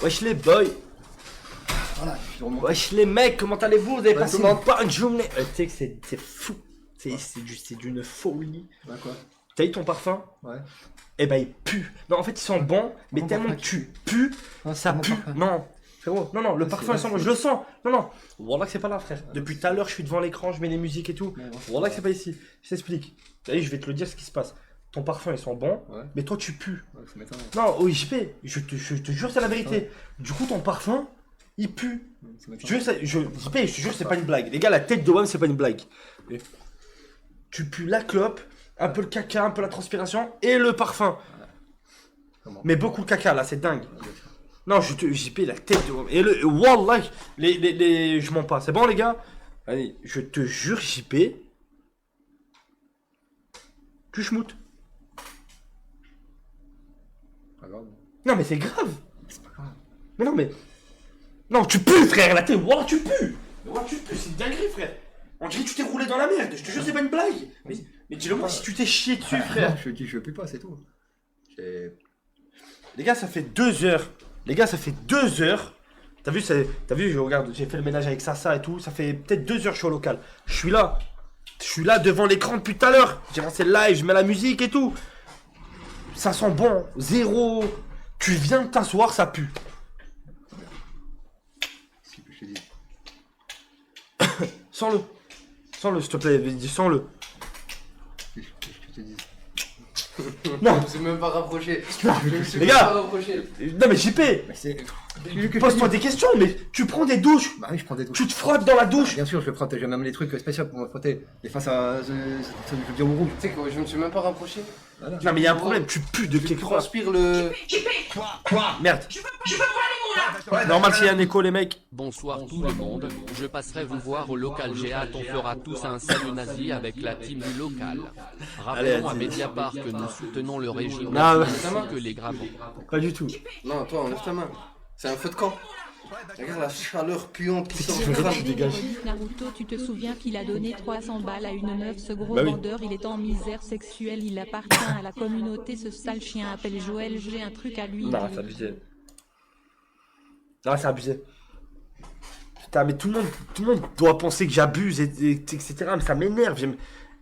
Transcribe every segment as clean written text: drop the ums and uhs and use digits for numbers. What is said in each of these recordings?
Wesh les boys. Voilà, je suis remonté. Wesh les mecs, comment allez-vous? Vous avez passé comment une bonne journée? Tu sais que c'est fou. C'est d'une folie. Bah quoi? T'as eu ton parfum? Ouais. Eh ben il pue. Non en fait ils sont bons, mais Comment tellement parfum que tu pues, Ah, ça c'est pue. mon parfum. Non, frérot, non, le Ah, parfum il c'est sent bon, je le sens. Non. Voilà que c'est pas là frère. Depuis tout à l'heure je suis devant l'écran, je mets les musiques et tout. Ouais, Voilà que c'est pas ici. Je t'explique. Allez, je vais te le dire ce qui se passe. Ton parfum ils sont bons, Ouais. mais toi tu pues. Ouais, ça m'étonne. Non, oui JP, je te jure c'est la vérité. Du coup ton parfum, il pue. Ça m'étonne. JP, je te jure c'est pas une blague. Les gars, la tête de WAM c'est pas une blague. Tu pues la clope, un peu le caca, un peu la transpiration et le parfum. Comment? Mais beaucoup de caca là, c'est dingue. Non, JP, la tête de... Et le... Wallah, je mens pas. C'est bon les gars? Allez, je te jure JP. Tu schmoutes. Pas grave. Non mais c'est grave. C'est pas grave. Mais non mais... Non, tu pues frère, la tête. Wallah, tu pues. Wallah, tu pues, c'est une dinguerie frère. On dirait que tu t'es roulé dans la merde. Je te jure, c'est pas une blague. Mais dis-le moi si tu t'es chié dessus frère. Non, je pue pas, c'est tout. Les gars, ça fait 2 heures. Les gars, ça fait 2 heures. T'as vu, je regarde, j'ai fait le ménage avec Sasa et tout. Ça fait peut-être 2 heures que je suis au local. Je suis là. Je suis là devant l'écran depuis tout à l'heure. J'ai lancé le live, je mets la musique et tout. Ça sent bon. Zéro. Tu viens de t'asseoir, ça pue. Si, je te dis. Sens-le. Sens-le, s'il te plaît. Sens-le. Je te dis. Non. Je me suis même pas rapproché. Non, Je me suis les même gars. pas rapproché. Non mais JP. Mais c'est. Pose-toi des questions, mais tu prends des douches. Bah oui, je prends des douches. Tu te frottes dans la douche. Bien sûr, je vais prendre, j'ai même les trucs spéciaux pour me frotter. Et face à ce biome rouge. Tu sais quoi, je me suis même pas rapproché. Voilà. Non mais il y a un problème, tu pues de Je quelque part. transpire le. Merde. Normal s'il y a un écho les mecs. Bonsoir tout le monde, je passerai vous voir au local Géat, on fera tous un salut nazi avec la team du local. Rappelons à Allez. Mediapart que nous soutenons le régime Non, ainsi que les gravons. Pas du tout. Non, toi, enlève ta main. C'est un feu de camp. Regarde la chaleur puante qui sort du veux crâne. que tu dégages. Naruto, tu te souviens qu'il a donné 300 balles à une meuf, ce gros Bah oui. vendeur, il est en misère sexuelle, il appartient à la communauté, ce sale chien appelle Joël, j'ai un truc à lui. Non, c'est abusé. Non, c'est abusé. Putain, mais tout le monde doit penser que j'abuse, etc. Mais ça m'énerve.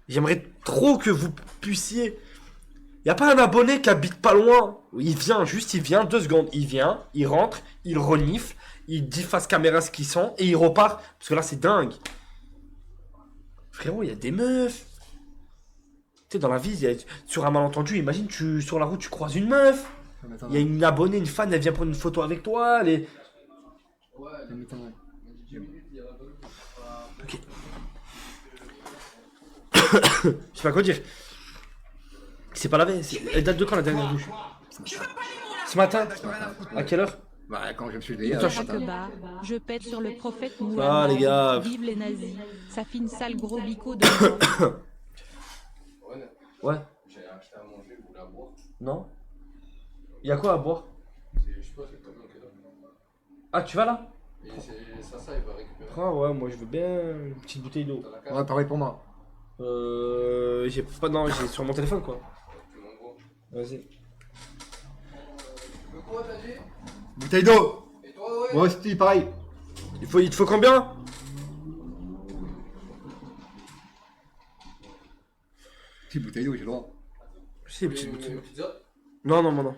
J'aimerais trop que vous puissiez... Y a pas un abonné qui habite pas loin. Il vient 2 secondes. Il vient, il rentre, il renifle, il dit face caméra ce qu'il sent et il repart. Parce que là, c'est dingue. Frérot, il y a des meufs. Tu sais, dans la vie, sur un malentendu, imagine, sur la route, tu croises une meuf. Il y a une abonnée, une fan, elle vient prendre une photo avec toi. Ok. Je sais pas quoi dire. C'est pas lavé. Elle date de quand la dernière douche? Ce matin. À quelle heure? Bah, quand je me suis levé. Toi, Chaque bar, je pète sur le prophète Ah, Mohammed, les gars. vive les nazis, ça fait une sale gros bico de... Ouais. J'ai acheté à manger, vous voulez à boire? Non. Y a quoi à boire? Je sais pas, c'est toi qui est là. Ah, tu vas là? Et c'est ça, il va récupérer. Ah ouais, moi je veux bien une petite bouteille d'eau. T'as la carte? Ouais, pareil pour moi. J'ai pas... Non, j'ai sur mon téléphone quoi. Tu m'envoies. Vas-y. De quoi t'as dit? Bouteille d'eau. Et toi, ouais? Moi aussi, pareil. Il te faut combien? Petite bouteille d'eau, j'ai le droit. Si, petite Une bouteille. pizza? Non, non.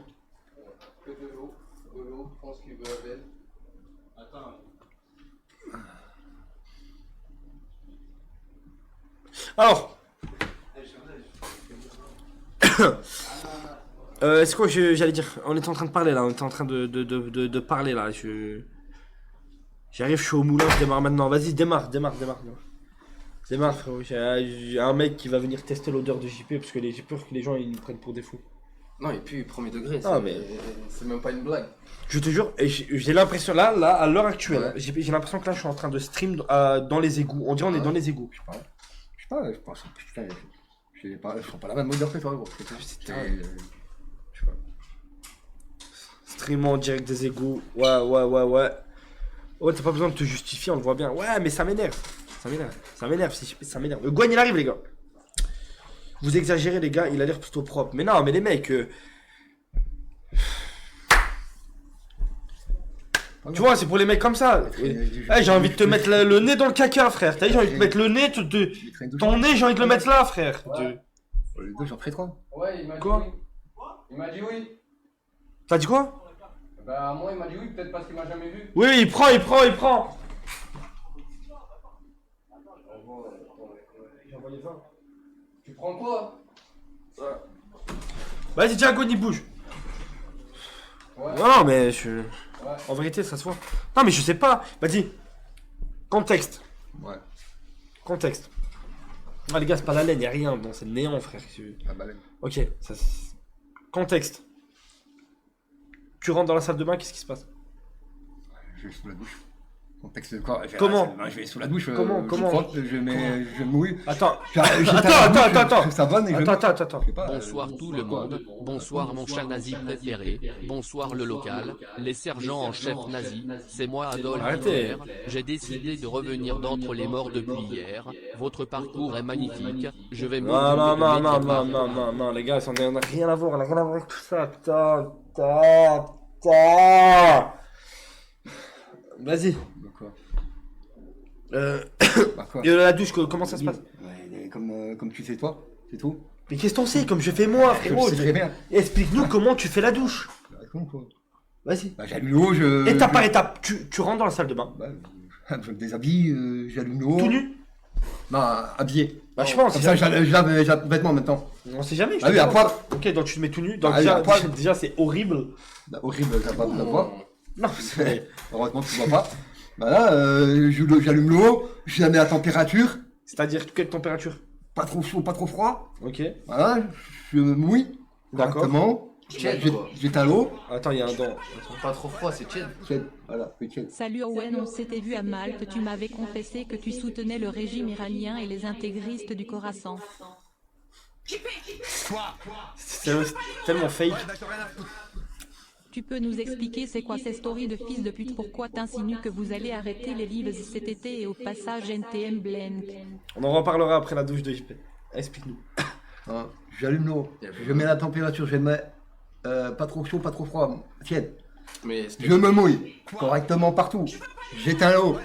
Que de l'eau. De l'eau, je pense qu'il veut la belle. Attends. Alors. C'est quoi j'allais dire? On était en train de parler là, on était en train de parler là. J'arrive, je suis au moulin, je démarre maintenant. Vas-y, démarre. Démarre frérot, j'ai un mec qui va venir tester l'odeur de JP parce que j'ai peur que les gens ils nous prennent pour des fous. Non, et puis premier degré, Ah, mais- c'est même pas une blague. Je te jure, et j'ai l'impression là, à l'heure actuelle, j'ai l'impression que là je suis en train de stream dans les égouts. On dirait on est dans les égouts. Je sais pas, je pense. Putain, je prends pas la même odeur que toi, gros. Je sais pas. Stream en direct des égouts. Ouais. Ouais, t'as pas besoin de te justifier, on le voit bien. Ouais, mais ça m'énerve. Ça m'énerve, ça m'énerve. Le Gwen il arrive les gars. Vous exagérez les gars, il a l'air plutôt propre. Mais non, mais les mecs... Tu vois, c'est pour les mecs comme ça. J'ai envie de te mettre le nez dans le caca, frère. T'as dit, j'ai envie de te mettre le nez, ton nez, j'ai envie de le mettre là, frère. Les deux, j'en ferai 3. Ouais, il m'a dit Quoi oui. Il m'a dit oui. T'as dit quoi? Bah, moi, il m'a dit oui, peut-être parce qu'il m'a jamais vu. Oui, il prend. Tu prends quoi? Vas-y, Diago, il bouge. Ouais. Non, mais je... Ouais. En vérité, ça se voit. Non, mais je sais pas. Vas-y. Contexte. Ouais. Contexte. Ah, les gars, c'est pas la laine, y'a rien. Bon, c'est le néant, frère. Ah bah, Ok, ça... Contexte. Tu rentres dans la salle de bain, qu'est-ce qui se passe? je vais sous la douche. Contexte de quoi? Comment? Je vais sous la douche. Comment Je frotte, je me mouille. Attends. Attends. Ça bonne et Attends. je sais pas, Bonsoir tout le monde, bonsoir mon chat nazi préféré, bonsoir le local, les sergents en chef nazis, c'est moi Adolf Arrêtez. Hitler, j'ai décidé de revenir d'entre les morts depuis hier, votre parcours est magnifique, je vais Non, les gars, on n'a rien à voir, avec tout ça. Vas-y. Quoi? Bah quoi? Et la douche, comment ça se passe? Ouais, comme tu sais toi, c'est tout. Mais qu'est-ce qu'on sait, comme je fais moi, frérot? Je sais très bien. Explique-nous comment tu fais la douche. Bah, comment quoi? Vas-y. Bah, j'allume l'eau, je... Étape par étape, tu rentres dans la salle de bain. Bah, je me déshabille, j'allume l'eau. Tout nu? Non, habillé. Bah, je pense. Comme ça, je lave mes vêtements maintenant. On sait jamais. Ah oui, à poil. Ok, donc tu te mets tout nu. Donc Ah oui, à poil. déjà c'est horrible. Bah, horrible, j'ai pas de la voix. Non, c'est... Heureusement, tu vois pas. Bah là, j'allume l'eau, je la mets à température. C'est-à-dire quelle température? Pas trop chaud, pas trop froid. Ok. Voilà, je me mouille. D'accord. Correctement. Tiède, quoi. J'éteins l'eau. Attends, il y a un dent. Pas trop froid, c'est tiède. Tiède, voilà, c'est tiède. Salut Owen, on s'était vu à Malte, tu m'avais confessé que tu soutenais le régime iranien et les intégristes du Khorasan. C'est tellement fake. Tu peux nous expliquer c'est quoi ces stories de fils de pute? Pourquoi t'insinues que vous allez arrêter les livres cet été et au passage NTM Blank? On en reparlera après la douche de JP. Explique-nous. Hein, j'allume l'eau, je mets la température, je mets pas trop chaud, pas trop froid, tiède. Mais Je me mouille correctement partout. J'éteins l'eau.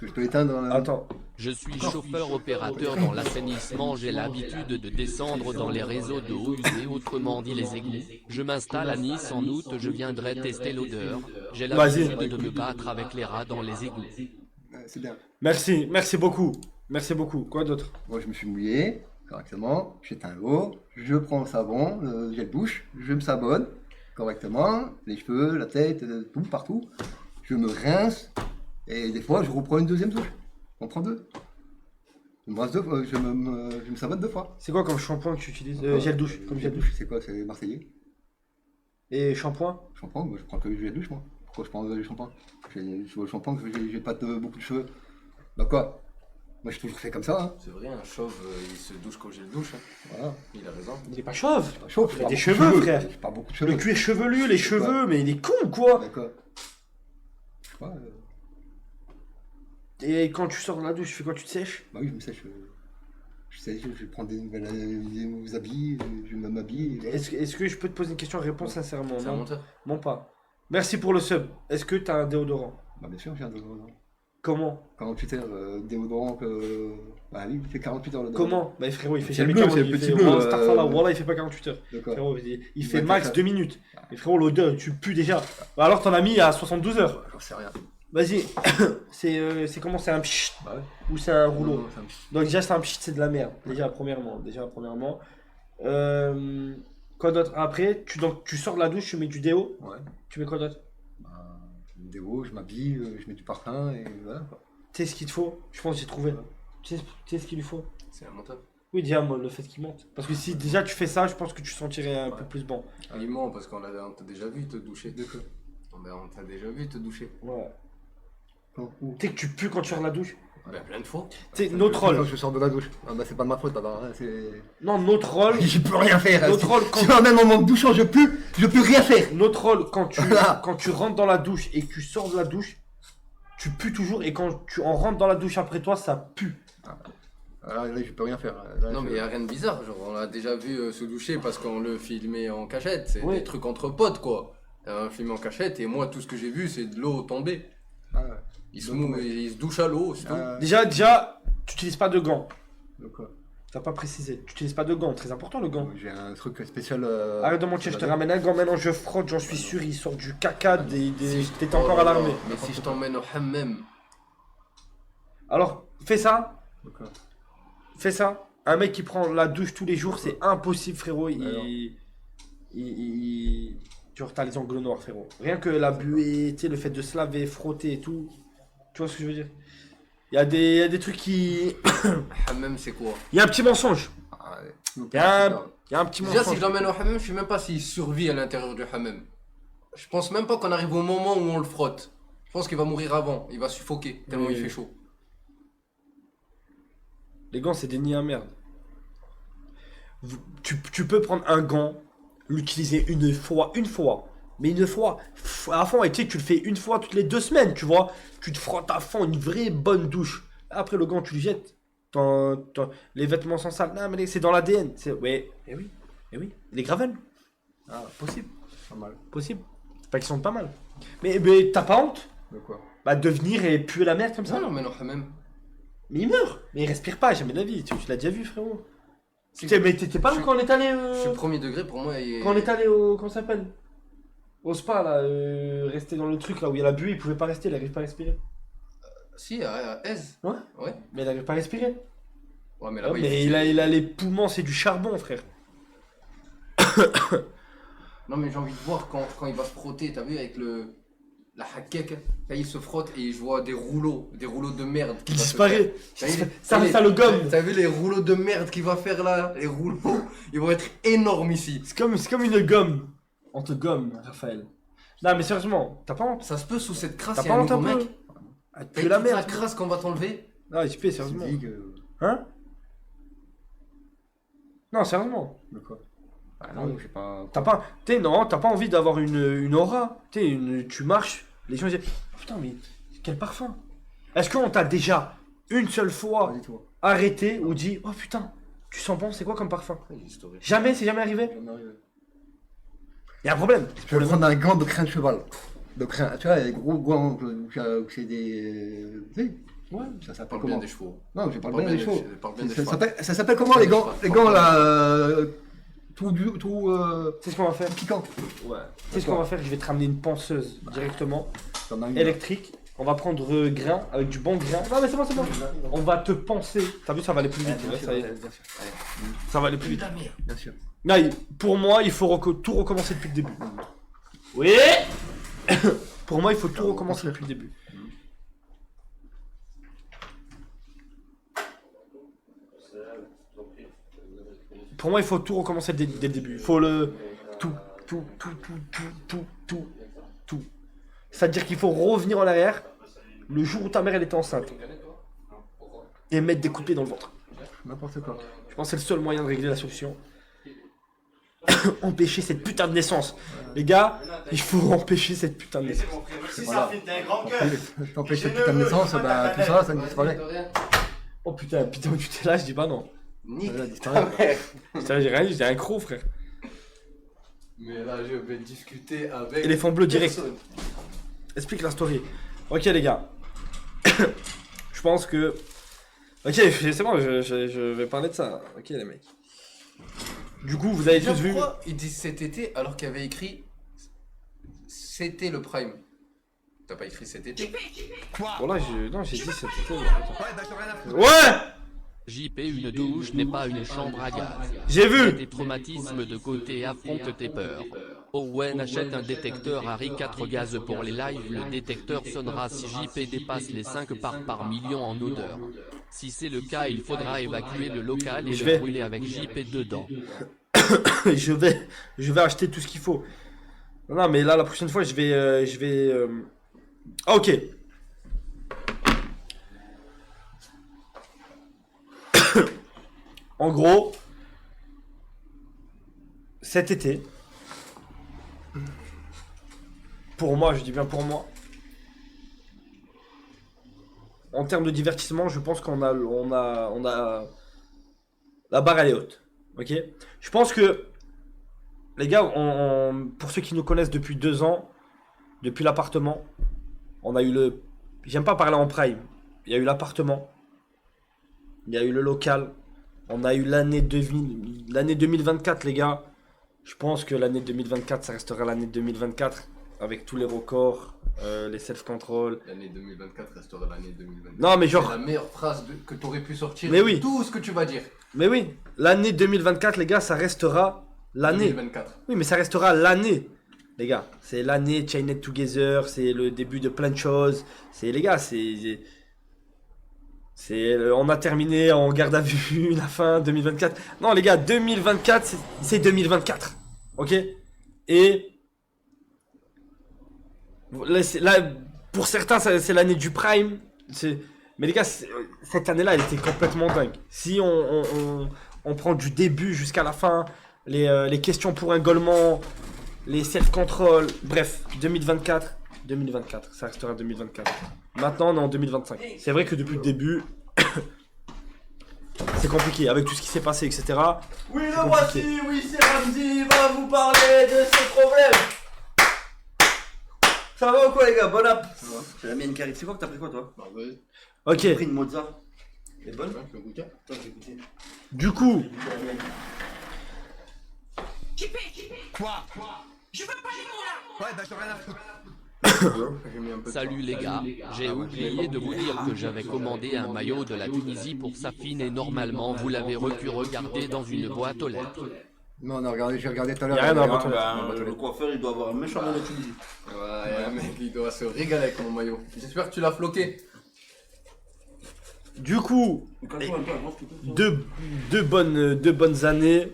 Je peux éteindre dans la... Attends. Je suis chauffeur opérateur dans l'assainissement, j'ai l'habitude de descendre dans les réseaux d'eau usée, autrement dit les égouts. Je m'installe à Nice en août, je viendrai tester l'odeur. J'ai l'habitude de me battre avec les rats dans les égouts. C'est bien. Merci beaucoup. Merci beaucoup. Quoi d'autre? Moi, je me suis mouillé correctement, j'éteins l'eau, je prends le savon, le gel douche, je me sabonne correctement, les cheveux, la tête, tout, partout. Je me rince et des fois, je reprends une deuxième douche. On prend deux. Je me rince deux fois, je me savonne deux fois. C'est quoi comme shampoing que tu utilises? Gel douche. Comme gel douche. C'est quoi? C'est marseillais. Et shampoing? Shampoing, moi je prends que le gel douche moi. Pourquoi je prends le shampoing? Sur le shampoing, j'ai pas beaucoup de cheveux. Bah quoi? Moi j'ai toujours fait comme ça. Hein. c'est vrai, un chauve, il se douche comme j'ai le douche. Hein. Voilà. Il a raison. Il est pas chauve. Pas chaud, Il a des cheveux, frère. J'ai pas beaucoup de Le cheveux. cuir chevelu, les cheveux, mais il est con ou quoi? D'accord. Je sais pas. Et quand tu sors de la douche, tu fais quoi? Tu te sèches? Bah oui, je me sèche. Je sais, je vais prendre des nouveaux habits, je m'habille. Est-ce que je peux te poser une question? Réponds sincèrement. C'est un Non, menteur. non pas. Merci pour le sub. Est-ce que t'as un déodorant? Bah bien sûr, j'ai un déodorant. Comment? 48 heures, déodorant que... Bah oui, il fait 48 heures le déodorant. Comment? Bah frérot, il fait C'est le jamais bleu, 40, c'est le il petit fait- bleu, Oh, Starfall, voilà, il fait pas 48 heures. D'accord. Frérot, il Il fait va max faire ça. 2 minutes. Et frérot, l'odeur, tu pues déjà. Bah alors t'en as mis à 72 heures. J'en sais rien. Vas-y. C'est comment? C'est un pchit Bah ouais. ou c'est un rouleau? Non, ça me- Donc déjà c'est un pchit, c'est de la merde. Déjà premièrement. Quoi d'autre? Après, tu sors de la douche, tu mets du déo. Ouais. Tu mets quoi d'autre? Bah, je me déo, je m'habille, je mets du parfum et voilà quoi. Tu sais ce qu'il te faut? Je pense que j'ai trouvé. Tu sais ce qu'il lui faut? C'est un menteur. Oui, déjà, moi, le fait qu'il monte. Parce que si déjà tu fais ça, je pense que tu sentirais un peu plus bon. Il ment parce qu'on t'a déjà vu te doucher. On t'a déjà vu te doucher. Ouais. Où Tu sais que tu pues quand tu sors de la douche? Bah, plein de fois. Tu sais, notre rôle. Quand je sors de la douche. Ah bah c'est pas de ma faute, alors, hein, c'est... Non, notre rôle. Je peux rien faire. Notre rôle, Si même en me douchant, je peux rien faire. Notre rôle, quand Voilà. tu rentres dans la douche et que tu sors de la douche, tu pues toujours. Et quand tu en rentres dans la douche après toi, ça pue. Alors là, je peux rien faire. Là, Non, mais y a rien de bizarre. Genre, on l'a déjà vu se doucher parce qu'on le filmait en cachette. C'est Oui. des trucs entre potes, quoi. un film en cachette et moi tout ce que j'ai vu c'est de l'eau tomber. Ah ouais. Il se douche à l'eau, c'est tout. Déjà, tu n'utilises pas de gants. De quoi? T'as pas précisé. Tu n'utilises pas de gants, très important le gant. J'ai un truc spécial. Arrête de mentir, je te ramène un gant maintenant, je frotte, j'en suis sûr, il sort du caca des. Si T'étais encore à l'armée. Mais si je t'emmène au hammam, Alors, fais ça, De quoi? fais ça. Un mec qui prend la douche tous les jours, c'est impossible, frérot. Alors. Genre, t'as les angles noirs, frérot. Rien que la buée, tu sais, le fait de se laver, frotter et tout. Tu vois ce que je veux dire? Il y a des trucs qui. hammam c'est quoi? Il y a un petit mensonge. Ah ouais. Il y a un petit Déjà si mensonge. je l'emmène au hammam, je sais même pas s'il survit à l'intérieur du hammam. Je pense même pas qu'on arrive au moment où on le frotte. Je pense qu'il va mourir avant, il va suffoquer tellement Oui. il fait chaud. Les gants, c'est des nids à merde. Tu peux prendre un gant, l'utiliser une fois, mais une fois, à fond, et tu sais que tu le fais une fois toutes les 2 semaines, tu vois. Tu te frottes à fond, une vraie bonne douche. Après, le gant, tu le jettes. Les vêtements sont sales. Non, mais c'est dans l'ADN. Ouais, eh oui. Les gravels. Ah, Possible, pas mal. possible. C'est pas qu'ils sont pas mal. Mais t'as pas honte? De quoi? Bah, de venir et puer la merde comme Ça ça. l'emmène au hammam. Mais il meurt. Mais il respire pas, jamais de la vie. Tu l'as déjà vu, frérot. Si- Mais t'étais pas là je- quand on est allé. Je suis premier degré pour moi. Quand on est allé au. Comment ça s'appelle? Au spa, là. Rester dans le truc, là où il y a la buée, il pouvait pas rester, il arrive pas à respirer. Si, à Aise. Ouais. Ouais. Mais il arrive pas à respirer. Ouais, mais Ouais, là-bas mais il a les poumons, c'est du charbon, frère. Non, mais j'ai envie de voir quand il va se frotter, t'as vu, avec la hakek, là il se frotte et je vois des rouleaux de merde. Il va se disparaît. faire. T'as vu, Ça le gomme. T'as vu les rouleaux de merde qu'il va faire là? Les rouleaux, ils vont être énormes ici. C'est comme une gomme. On te gomme, Raphaël. Non, mais sérieusement, t'as pas honte? Ça se peut sous cette crasse, T'as il y a pas un honte un nouveau peu? mec. Ah, T'as tu la toute la merde. crasse qu'on va t'enlever. Non, JP, sérieusement. Tu dis que. Hein? Non, sérieusement. De quoi? Ah non, je sais pas. T'as pas envie d'avoir une aura. Tu marches, les gens disent putain, mais quel parfum. Est-ce qu'on t'a déjà une seule fois Pas du tout. arrêté ou dit oh putain, tu sens bon, c'est quoi comme parfum? L'historique. Jamais, c'est jamais arrivé. Jamais arrivé. Il y a un problème. Je vais prendre un gant de crin de cheval. De crin, tu vois, les gros gants où c'est des. Tu sais, Ouais. ça s'appelle Parle comment? bien des chevaux. Non, je parle Parle bien des bien chevaux. parle bien des Ça chevaux. ça s'appelle comment les gants? Les gants là. Tout C'est ce qu'on va faire. piquant. Ouais. C'est ce qu'on va faire. Je vais te ramener une penseuse directement T'en as une. électrique. On va prendre grain avec du bon grain. Non mais c'est bon, c'est bon. On va te penser. T'as vu, ça va aller plus vite. Bien Ouais, sûr, ça y est. bien sûr. Ça va aller plus vite. Bien sûr. Non, pour moi, il faut tout recommencer depuis le début. Oui. Pour moi, il faut tout recommencer depuis le début. Pour moi, il faut tout recommencer dès le début. Il faut tout. C'est-à-dire qu'il faut revenir en arrière le jour où ta mère elle était enceinte et mettre des coups de pied dans le ventre. N'importe quoi. Je pense que c'est le seul moyen de régler la solution. Empêcher cette putain de naissance. Les gars, il faut empêcher cette putain de naissance. Si Voilà. ça fait un grand cœur. T'empêches cette putain de naissance, bah tout ça, ça ne disparaît. Oh putain, putain, tu t'es là, je dis bah non. Nique Ça ta disparaît. mère. Putain, j'ai rien dit, j'ai un croc, frère. Mais là, je vais discuter avec. Éléphant bleu direct. personne. Explique la story. Ok, les gars. Je pense que. Ok, c'est bon, je vais parler de ça. Ok, les mecs. Du coup, vous avez Déjà, tous vu. pourquoi ils disent cet été alors qu'il y avait écrit c'était le prime? T'as pas écrit cet été? Bon, là, non, j'ai dit cet été. Ouais! JP, une douche n'est pas une chambre à gaz. J'ai Mets vu! tes traumatismes de côté et affronte tes peurs. Owen achète un détecteur Harry 4 gaz pour les lives. Le détecteur sonnera si JP dépasse les 5 parts par million en odeur. Si c'est le cas, il faudra évacuer le local et Je le vais. brûler avec JP dedans. je vais acheter tout ce qu'il faut. Non, mais là, la prochaine fois, je vais. Ah, ok. En gros, cet été, pour moi, je dis bien pour moi, en termes de divertissement, je pense qu'on a la barre elle est haute. Ok. Je pense que les gars, pour ceux qui nous connaissent depuis 2 ans, depuis l'appartement, on a eu le... J'aime pas parler en prime. Il y a eu l'appartement. Il y a eu le local. On a eu l'année 2024, les gars. Je pense que l'année 2024, ça restera l'année 2024. Avec tous les records, les self-control. L'année 2024 restera l'année 2024. Non, mais genre... C'est la meilleure phrase que tu aurais pu sortir. Mais oui. Tout ce que tu vas dire. Mais oui, l'année 2024, les gars, ça restera l'année. 2024. Oui, mais ça restera l'année, les gars. C'est l'année Chained Together, c'est le début de plein de choses. C'est, les gars, on a terminé en garde à vue la fin 2024. Non, les gars, 2024, c'est 2024. Ok? Et là, pour certains, c'est l'année du prime. Mais les gars, cette année-là, elle était complètement dingue. Si on prend du début jusqu'à la fin, les questions pour un golement, les self-control, bref, 2024, ça restera 2024. Maintenant, on est en 2025. C'est vrai que depuis le début, c'est compliqué, avec tout ce qui s'est passé, etc. Oui, le voici, oui, c'est Ramzi, il va vous parler de ses problèmes. Ça va ou quoi, les gars? Bon app. Ça va. J'ai la mienne qui arrive. C'est quoi que t'as pris quoi, toi? Bah, vas-y. Ok, J'ai pris une Mozart. Elle est bonne? Ouais, je peux goûter. Attends, j'ai goûté. du coup, J'ai goûté la mienne. J'ai mis un peu de Salut temps. les gars, j'ai oublié de vous dire que j'avais commandé un maillot de la Tunisie pour Safine et normalement vous l'avez pu regarder dans une boîte aux lettres. Non, j'ai regardé tout à l'heure. Y a rien dans la Ah, boîte aux le coiffeur, il doit avoir un méchant mauvais Tunisie. Ouais, mec, il doit se régaler avec mon maillot. J'espère que tu l'as floqué. du coup, Casse-toi un peu avant, s'il te plaît. deux bonnes années.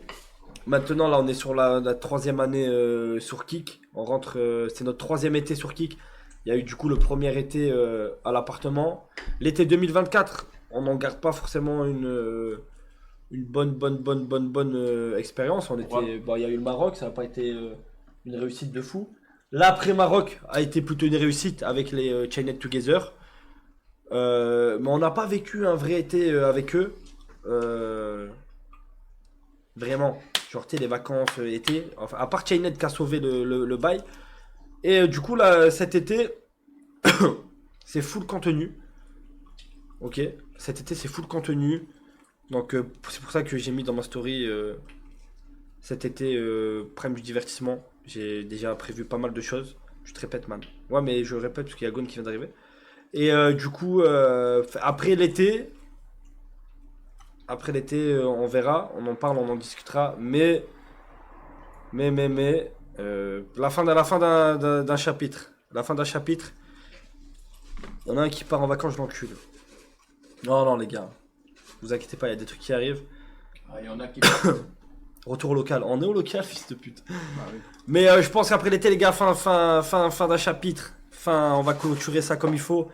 Maintenant, là, on est sur la 3e année sur Kik. On rentre, c'est notre 3e été sur Kik. Il y a eu du coup le premier été à l'appartement. L'été 2024, on n'en garde pas forcément une bonne expérience. On était, bon, il y a eu le Maroc, ça n'a pas été une réussite de fou. L'après-Maroc a été plutôt une réussite avec les Chained Together. Mais on n'a pas vécu un vrai été avec eux. Vraiment. Genre, tu sais, les vacances été. Enfin, à part Chained qui a sauvé le bail. Et du coup, là, cet été, c'est full contenu. Ok. Cet été, c'est full contenu. Donc, c'est pour ça que j'ai mis dans ma story cet été prime du divertissement. J'ai déjà prévu pas mal de choses. Je te répète, man. Ouais, mais je répète parce qu'il y a Gon qui vient d'arriver. Et du coup, après l'été, on verra, on en parle, on en discutera. Mais, la fin d'un chapitre. La fin d'un chapitre. Il y en a un qui part en vacances, je l'encule. Non, les gars. Vous inquiétez pas, il y a des trucs qui arrivent. Ah, il y en a qui. Retour au local. On est au local, fils de pute. Ah, oui. Mais je pense qu'après l'été, les gars, fin d'un chapitre. On va clôturer ça comme il faut.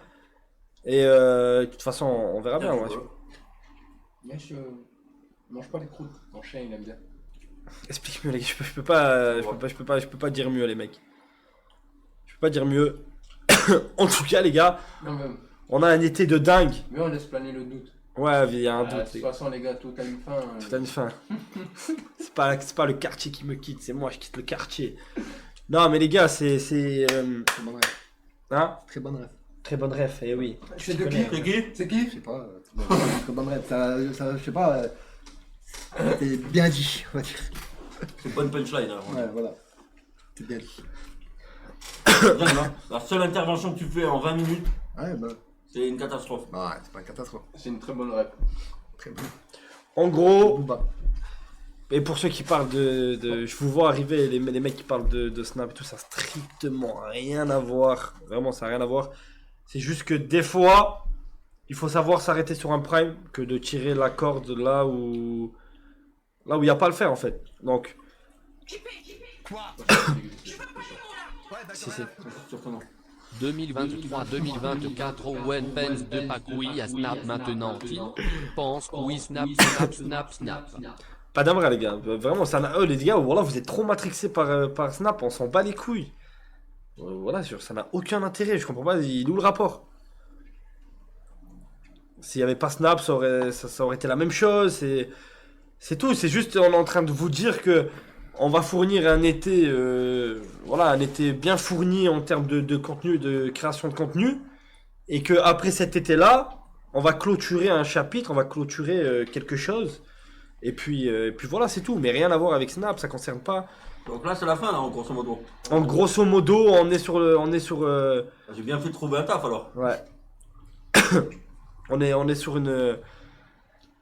Et de toute façon, on verra bien. Ouais. Mais je mange pas les croûtes. Mon chien, il aime bien. Explique mieux, les gars. Je peux pas dire mieux, les mecs. Je peux pas dire mieux. En tout cas, les gars, Non, même. on a un été de dingue. Mais on laisse planer le doute. Ouais, il y a un De doute. toute façon, les gars, tout a une fin. Tout a une fin. c'est pas le quartier qui me quitte, c'est moi, je quitte le quartier. Non, mais les gars, c'est Très bonne rêve. hein, Très bonne rêve. très bonne ref. Et oui. C'est de connais, qui C'est qui? C'est qui Je sais pas. Très bonne rêve. Ça, je sais pas. C'était bien dit, on va dire. C'est une bonne punchline. Hein, Ouais, voilà. C'était bien dit. Dingue, hein. La seule intervention que tu fais en 20 minutes, Ouais, bah. c'est une catastrophe. Ouais, c'est pas une catastrophe. C'est une très bonne rêve. Très bon. En gros, Booba. et pour ceux qui parlent je vous vois arriver, les mecs qui parlent de Snap et tout, ça a strictement rien à voir. Vraiment, ça n'a rien à voir. C'est juste que des fois, il faut savoir s'arrêter sur un prime que de tirer la corde là où il n'y a pas à le faire en fait. Donc, si, si. Surtout non. 2023-2024 Owen Pence de Pacouille à Snap maintenant. Il pense oui Snap. Pas d'aimerait les gars, vraiment, les gars, voilà, vous êtes trop matrixés par Snap, on s'en bat les couilles. Voilà, ça n'a aucun intérêt, je comprends pas, il est où le rapport? S'il n'y avait pas Snap, ça aurait été la même chose, c'est tout, c'est juste, on est en train de vous dire que on va fournir un été, voilà, un été bien fourni en termes de contenu, de création de contenu, et que après cet été-là, on va clôturer un chapitre, on va clôturer quelque chose, et puis voilà, c'est tout. Mais rien à voir avec Snap, ça concerne pas. Donc là, c'est la fin, là, en grosso modo. En grosso modo, on est sur, J'ai bien fait de trouver un taf alors. ouais, on est sur une,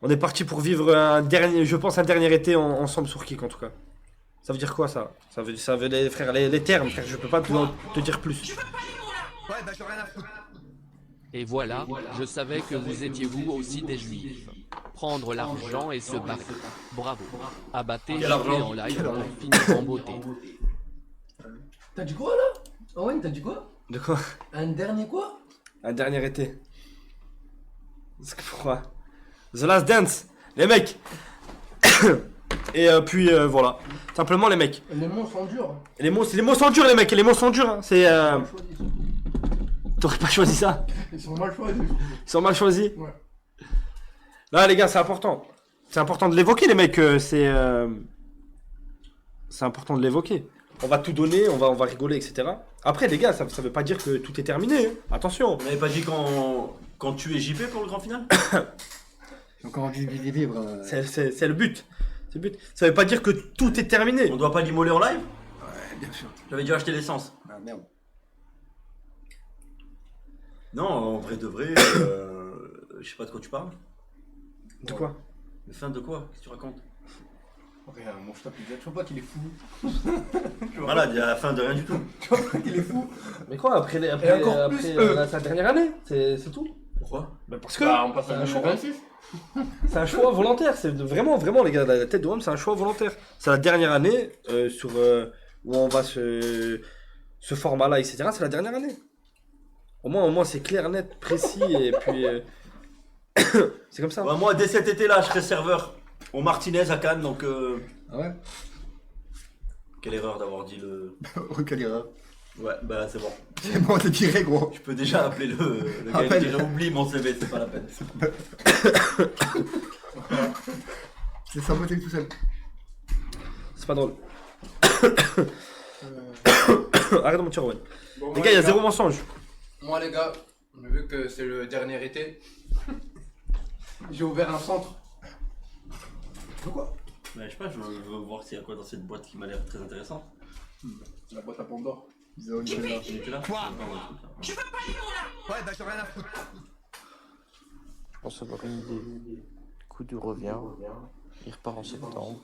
on est parti pour vivre un dernier, je pense un dernier été ensemble sur Kik en tout cas. Ça veut dire quoi ça? Ça veut les frères, les termes, frère, je peux pas te dire plus. Ouais, bah j'ai rien à foutre. Et voilà, je savais que vous étiez vous aussi des juifs. Prendre l'argent et se barrer. Bravo. Abattez Quel JP argent? en live pour finir en beauté. T'as dit quoi là? Owen, t'as dit quoi? De quoi? Un dernier quoi? Un dernier été. C'est pourquoi? The Last Dance, les mecs. Et puis voilà, simplement les mecs. Les mots sont durs. Les mots sont durs les mecs, les mots sont durs. Hein. C'est t'aurais pas choisi ça? Ils sont mal choisis. Ils sont mal choisis. Ouais. Là les gars, c'est important. C'est important de l'évoquer les mecs. C'est important de l'évoquer. On va tout donner, on va rigoler, etc. Après les gars, ça veut pas dire que tout est terminé. Hein. Attention. On n'avait pas dit quand tu es JP pour le grand final? J'ai encore envie de vivre. C'est le but. C'est le but. Ça veut pas dire que tout est terminé. On doit pas l'immoler en live? Ouais, bien sûr. J'avais dû acheter l'essence. Ah merde. Non, en vrai de vrai, je sais pas de quoi tu parles. De quoi? Mais fin de quoi? Qu'est-ce que tu racontes? Rien, moi je t'appuie bien. Tu vois pas qu'il est fou. Malade, il y a la fin de rien du tout. Tu vois pas qu'il est fou. Mais quoi après Et encore plus, sa dernière année, c'est tout. Pourquoi? Bah parce que Bah, on passe à un choix. 2026. C'est un choix volontaire, c'est vraiment les gars, la tête de Rome, c'est un choix volontaire. C'est la dernière année sur où on va ce format-là, etc. C'est la dernière année. Au moins c'est clair, net, précis et puis c'est comme ça. Bah, moi, dès cet été-là, je serai serveur au Martinez à Cannes, donc Ah ouais. quelle erreur d'avoir dit le... Oh, quelle erreur. Ouais, bah c'est bon. C'est bon, t'es tiré, gros. Tu peux déjà appeler le gars et Appelle. lui dire oublie mon CV, c'est pas la peine. C'est saboté tout seul. C'est pas drôle. Arrête de mentir, Owen. Bon, Les gars, il y a zéro mensonge. Moi les gars, vu que c'est le dernier été, j'ai ouvert un centre. Pourquoi? Mais je sais pas, je veux voir s'il y a quoi dans cette boîte qui m'a l'air très intéressante. La boîte à Pandore. Zéro, il est là. Il était là? Ouais, bah j'ai rien à foutre. Je pense avoir une idée. Kudu revient, il repart en septembre,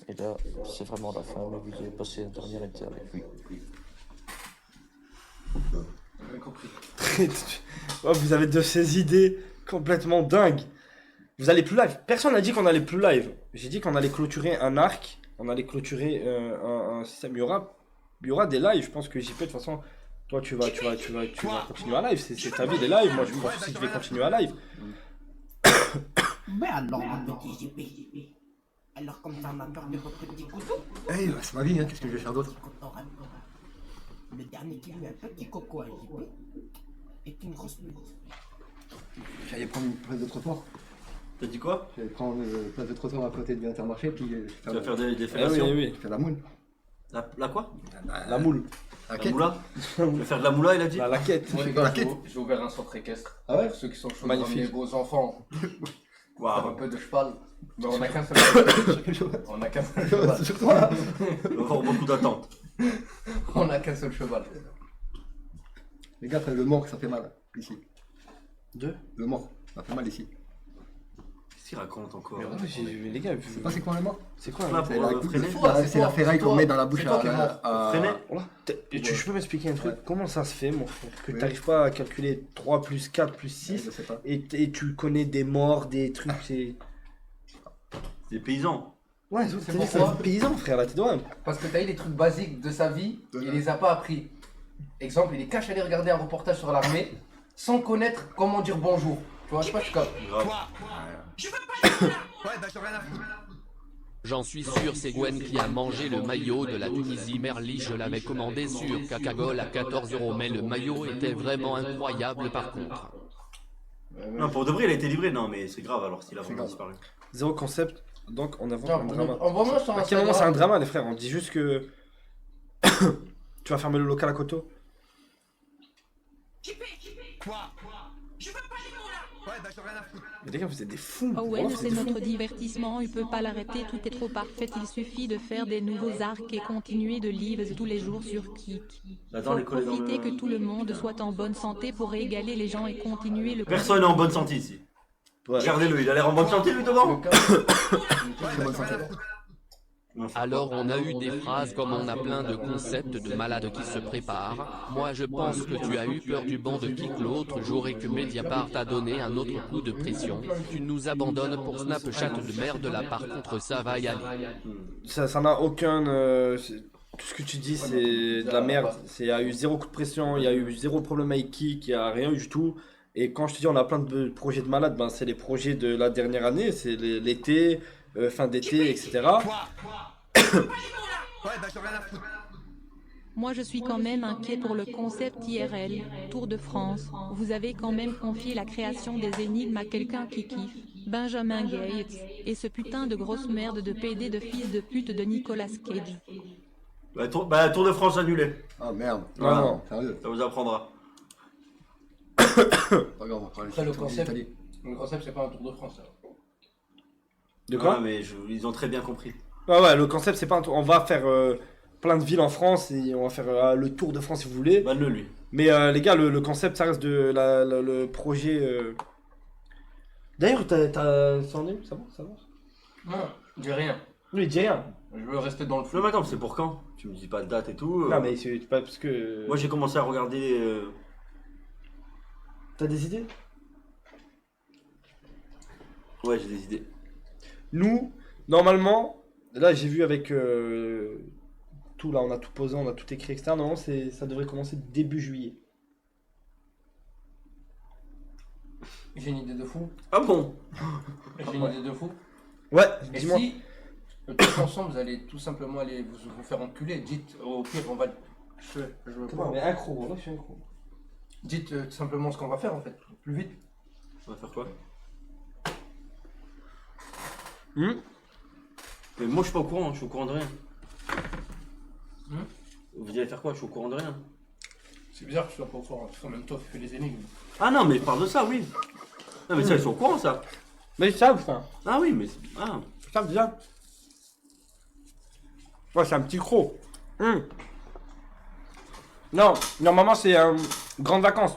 et là c'est vraiment la fin, mais vous avez passé un dernier été avec lui. J'ai compris. Oh, vous avez de ces idées complètement dingues. Vous allez plus live. Personne n'a dit qu'on allait plus live. J'ai dit qu'on allait clôturer un arc, on allait clôturer un système. Il y aura des lives. Je pense que JP de toute façon, toi tu vas continuer à live. C'est ta vie des lives. Moi je pense aussi que je vais continuer à live. Mais alors, mon petit JP, alors comme ça, on a peur de votre petit couteau, Eh, bah, c'est ma vie, hein. Qu'est-ce que je vais faire d'autre? le dernier qui lui a un petit coco à JP est une grosse muse. J'allais prendre une place de trottoir. T'as dit quoi? J'allais prendre une place de trottoir à côté de l'Intermarché, puis Tu vas faire des Eh oui, fellations? eh oui. faire la moule. La quoi? La moule. La La quête. moula? Tu veux faire de la moula, il a dit? La quête. Moi les Dans la gars, quête. j'ai ouvert un centre équestre. Ah ouais? Pour ceux qui sont chauds, Magnifique. ramener vos enfants. Faire un Waouh, peu de cheval. Mais on a qu'un seul cheval. On a qu'un seul cheval. Sur toi. il va y avoir beaucoup d'attentes. On a qu'un seul cheval. Les gars, le mort, ça fait mal, ici. Deux. Le mort, ça fait mal ici. Qu'est-ce qu'il raconte encore? Les gars, Tu sais pas c'est quoi le mort? c'est quoi Là, là pour C'est la, freiner. c'est la ferraille qu'on met dans la bouche C'est toi qui es mort. Freiner. Voilà. Tu peux m'expliquer un truc? Ouais. Comment ça se fait, mon frère, que Oui. t'arrives pas à calculer 3 plus 4 plus Je 6 sais pas. et tu connais des morts, des trucs, c'est... Des paysans. Ouais, C'est c'est pourquoi un paysan, frère, là, t'es droit. Parce que t'as eu les trucs basiques de sa vie, il les a pas appris. Exemple, il est caché à aller regarder un reportage sur l'armée sans connaître comment dire bonjour. Tu vois, je sais pas, je capte. Grave. Ouais, bah j'ai rien à foutre. J'en suis sûr, c'est Gwen qui a mangé le maillot de la Tunisie Merli. Je l'avais commandé sur Cacagol à 14 €, mais le maillot était vraiment incroyable par contre. Non, pour de vrai, il a été livré. Non, mais c'est grave alors s'il a vraiment grave. disparu. Zéro concept. Donc on invente Genre, un drama. envoie-moi sur À quel moment c'est un Instagram. drama, les frères? On dit juste que. Tu vas fermer le local à Koto? Mais les gars, vous êtes des fous. Oh ouais, Vraiment, c'est des fous. notre divertissement, il peut pas l'arrêter, tout est trop parfait, il suffit de faire des nouveaux arcs et continuer de lives tous les jours sur Kik. Attends, Faut les collègues dans profiter le- que tout le monde soit en bonne santé pour régaler les gens et continuer le Personne n'est en bonne santé ici. Ouais. Regardez-le, il a l'air en bonne santé lui devant. Alors on a eu des phrases comme on a plein de concepts de malades qui se préparent. Moi je pense que tu as eu peur du banc de Kik l'autre jour et que Mediapart t'a donné un autre coup de pression. Tu nous abandonnes pour Snapchat de merde là par contre ça va y aller. Ça n'a aucun. Tout ce que tu dis, c'est de la merde. Il y a eu zéro coup de pression, il y a eu zéro problème avec Kik, il n'y a rien eu du tout. Et quand je te dis on a plein de projets de malades, ben, c'est les projets de la dernière année, c'est l'été, fin d'été, etc. Moi je suis quand même inquiet pour le concept IRL, Tour de France. Vous avez quand même confié la création des énigmes à quelqu'un qui kiffe, Benjamin Gates, et ce putain de grosse merde de PD de fils de pute de Nicolas Cage. Tour de France annulé. Ah merde. Non, non. Sérieux. Ça vous apprendra. Pas grave, on va parler Après, le de concept, l'Italie. le concept, c'est pas un Tour de France. Alors. De quoi? Ouais, mais ils ont très bien compris. Ouais, le concept, c'est pas un tour. On va faire plein de villes en France et on va faire le tour de France si vous voulez. Banne-le lui. Mais les gars, le concept, ça reste de le projet. D'ailleurs, t'as. Ça en est où? Ça va? Non, je dis rien. Oui, dis rien. Je veux rester dans le Le flou. matin, c'est pour quand? Tu me dis pas de date et tout. Non, mais c'est pas parce que. Moi j'ai commencé à regarder. T'as des idées? Ouais, j'ai des idées. Nous, normalement, là j'ai vu avec tout, là on a tout posé, on a tout écrit, etc. Normalement, ça devrait commencer début juillet. J'ai une idée de fou. Ah bon? J'ai une idée de fou. Ouais, Et dis-moi. si, tous ensemble, vous allez tout simplement aller vous faire enculer, dites au pire, on va. Je veux pas. Mais accro, là je suis accro. Dites tout simplement ce qu'on va faire en fait, plus vite. On va faire quoi? Mais moi je suis pas au courant, je suis au courant de rien. Vous allez faire quoi? Je suis au courant de rien. C'est bizarre que je sois pas au courant, parce qu'en même temps, tu fais les énigmes. Ah non, mais je parle de ça, oui. Non, mais ça, ils sont au courant, ça. Mais ils savent, ça. Ah oui, mais. Ah. Ils savent déjà. Ouais, c'est un petit croc. Non, normalement c'est grandes vacances.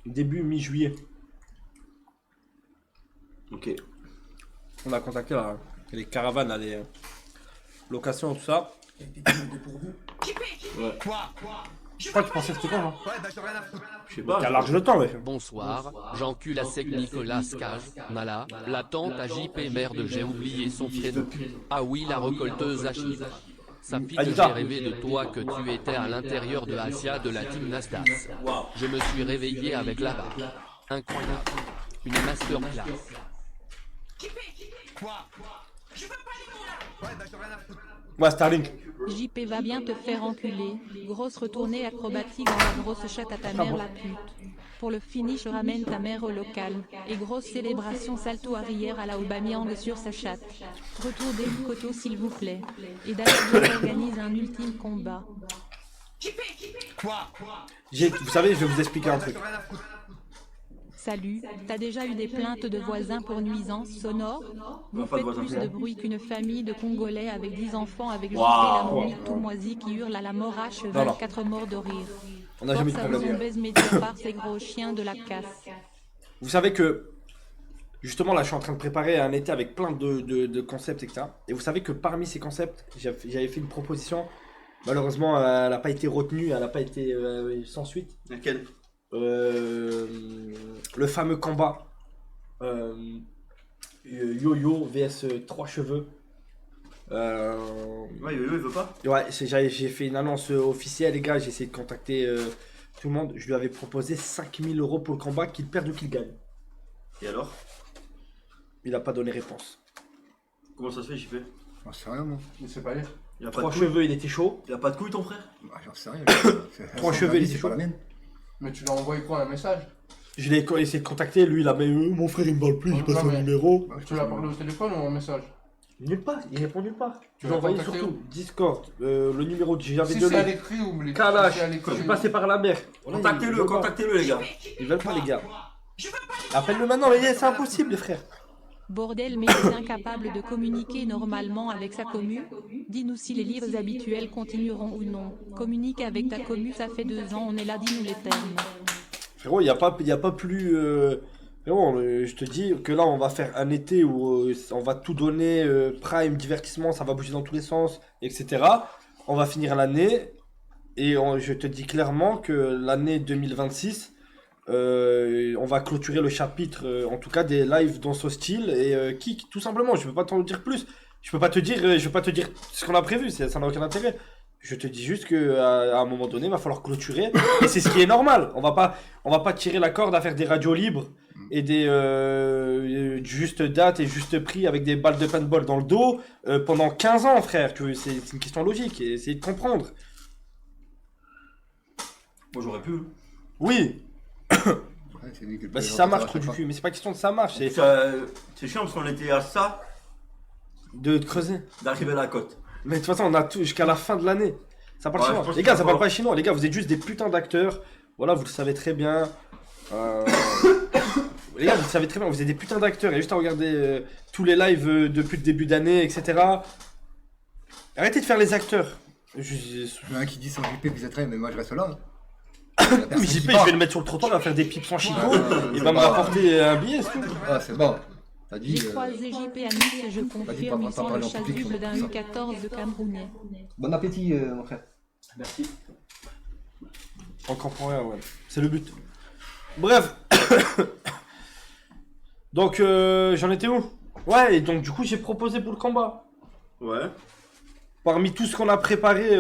Début mi-juillet. Ok. On a contacté là, les caravanes, là, les locations, tout ça. Ouais. Je crois que tu pensais que c'était quand, hein? Je sais pas. T'as large le temps, ouais. Bonsoir, j'encule à sec Nicolas Cage, Nala, la tante à JP merde j'ai oublié son prénom. Ah oui la récolteuse à chiffres. Ça pique que j'ai Anita. rêvé de toi que tu étais à l'intérieur de Asia de la team Nasdaq. Je me suis réveillé avec la barre. Incroyable. Une masterclass. Ouais, Starlink. JP va bien te faire enculer. Grosse retournée acrobatique dans la grosse chatte à ta mère la pute. Pour le finish, ramène ta mère au local. Et grosse célébration salto arrière à la Aubameyang sur sa chatte. Retour des Koto s'il vous plaît. Et d'ailleurs, je organise un ultime combat. Vous savez, je vais vous expliquer un truc. Salut, t'as déjà eu des plaintes de voisins pour nuisances sonores? Vous pas de faites voisins. plus de bruit qu'une famille de Congolais avec 10 enfants avec JP Waouh. la momie tout moisi qui hurle à la morache 24 morts de rire. On n'a jamais eu de Force à problème. Zombaise Mediapart, ces gros chiens de la casse. Vous savez que, justement, là, je suis en train de préparer un été avec plein de concepts, etc. Et vous savez que parmi ces concepts, j'avais fait une proposition. Malheureusement, elle n'a pas été retenue, elle n'a pas été sans suite. Laquelle? Le fameux combat Yo-Yo vs 3 cheveux. Ouais, il veut pas. Ouais, j'ai fait une annonce officielle, les gars. J'ai essayé de contacter tout le monde. Je lui avais proposé 5000 € pour le combat, qu'il perde ou qu'il gagne. Et alors? Il n'a pas donné réponse. Comment ça se fait, JP? J'en sais rien, moi. Je sais pas lire. Il a pas 3 de couilles. cheveux, il était chaud. Il a pas de couilles, ton frère? Bah, j'en sais rien. Trois cheveux, il il c'est est pas chaud. la mienne. Mais tu lui as envoyé quoi, un message? Je l'ai essayé de contacter, lui il a mis mon frère il me parle plus, j'ai pas Non, son mais- numéro. Tu l'as parlé au téléphone ou en message? Nulle part, il répond nulle part. Tu Je l'as l'ai envoyé contacté surtout Discord, le numéro que j'avais Si c'est donné. à l'écrit, oublie. Kalash, Si c'est à je l'écrit, suis passé par la mer. Voilà, Contactez-le, contactez-le, les gars. Ils veulent pas les gars. Appelle-le maintenant, mais c'est impossible les frères. Bordel, mais il est incapable de communiquer normalement avec sa commu. Dis-nous si les livres habituels continueront ou non. Communique avec ta commu, ça fait 2 ans, on est là, dis-nous les termes. Frérot, y a pas plus. Frérot, je te dis que là, on va faire un été où on va tout donner, prime, divertissement, ça va bouger dans tous les sens, etc. On va finir l'année et je te dis clairement que l'année 2026, on va clôturer le chapitre, en tout cas des lives dans ce style et kick, tout simplement. Je peux pas t'en dire plus. Je peux pas te dire ce qu'on a prévu, ça n'a aucun intérêt. Je te dis juste que à un moment donné, il va falloir clôturer et c'est ce qui est normal. On va pas tirer la corde à faire des radios libres et des juste dates et juste prix avec des balles de paintball dans le dos pendant 15 ans, frère. C'est une question logique et essayez de comprendre. Moi, j'aurais pu. Oui, Ouais, c'est lui qui le bah si présente ça à marche, chaque trou du fois. cul, mais c'est pas question de ça marche, c'est C'est chiant parce qu'on était à ça de creuser. d'arriver à la côte. Mais de toute façon, on a tout jusqu'à la fin de l'année. Ça parle Ouais, je chinois. pense Les gars, qu'il ça faut parle pas- pas chinois. Les gars, vous êtes juste des putains d'acteurs. Voilà, vous le savez très bien. Les gars, vous le savez très bien. Vous êtes des putains d'acteurs. Il y a juste à regarder tous les lives depuis le début d'année, etc. Arrêtez de faire les acteurs. Il y en a un qui dit sans JP vous êtes prêts, mais moi je reste là. hein. Mais JP, je vais le mettre sur le trottoir, il va faire des pipes sans chicot. Il va me rapporter un billet, c'est tout. Ah, c'est bon. T'as dit. J'ai croisé JP à Nice, je confirme, il sent le chasuble d'un U14 de Camerounais. Bon appétit, mon frère. Merci. On comprend rien, ouais. C'est le but. Bref. Donc, j'en étais où? Ouais, et donc du coup, j'ai proposé pour le combat. Ouais. Parmi tout ce qu'on a préparé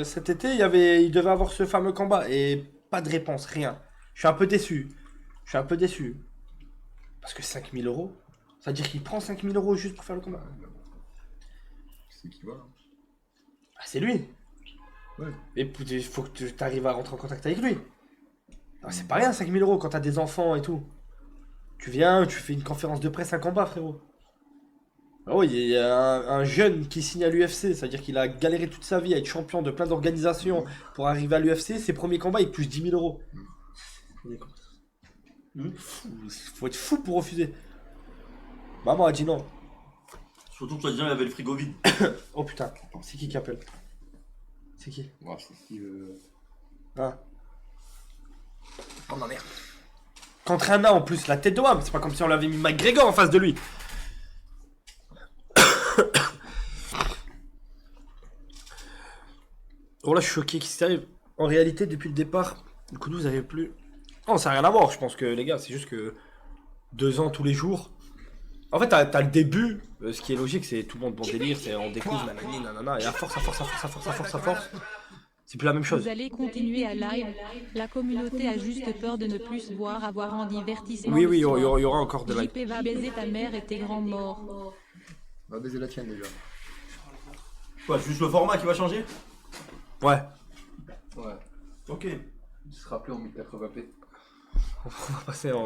cet été, il devait avoir ce fameux combat. Et pas de réponse, rien. Je suis un peu déçu. Parce que 5000 €, ça veut dire qu'il prend 5000 € juste pour faire le combat. C'est qui va. Ah, c'est lui. Ouais. Et il faut que tu arrives à rentrer en contact avec lui. Ah, c'est pas rien 5000 € quand t'as des enfants et tout. Tu viens, tu fais une conférence de presse, un combat, frérot. Ah oui, il y a un jeune qui signe à l'UFC, c'est-à-dire qu'il a galéré toute sa vie à être champion de plein d'organisations pour arriver à l'UFC. Ses premiers combats, il touche 10 000 €. Fou, faut être fou pour refuser. Maman a dit non. Surtout que toi, disant, il y avait le frigo vide. Oh putain, c'est qui appelle? C'est qui? Ouais, c'est qui Ah. Oh ma merde. Contre un nain en plus, la tête de Wam, c'est pas comme si on l'avait mis McGregor en face de lui. Oh là, je suis choqué qu'il s'arrive. En réalité, depuis le départ, du coup, vous avez plus. Non, ça n'a rien à voir, je pense que les gars, c'est juste que 2 ans tous les jours. En fait, t'as le début, ce qui est logique, c'est tout le monde bon délire, c'est on découvre, nanani, nanana, et à force, c'est plus la même chose. Vous allez continuer à live. La communauté a juste peur de ne plus se voir avoir en divertissement. Oui, le oui, il y soir. aura encore de live. JP va baiser ta mère et tes grands morts. On va baiser la tienne déjà. Quoi, juste le format qui va changer? Ouais. Ouais. Ok. Tu seras plus en 1080p. On va passer en.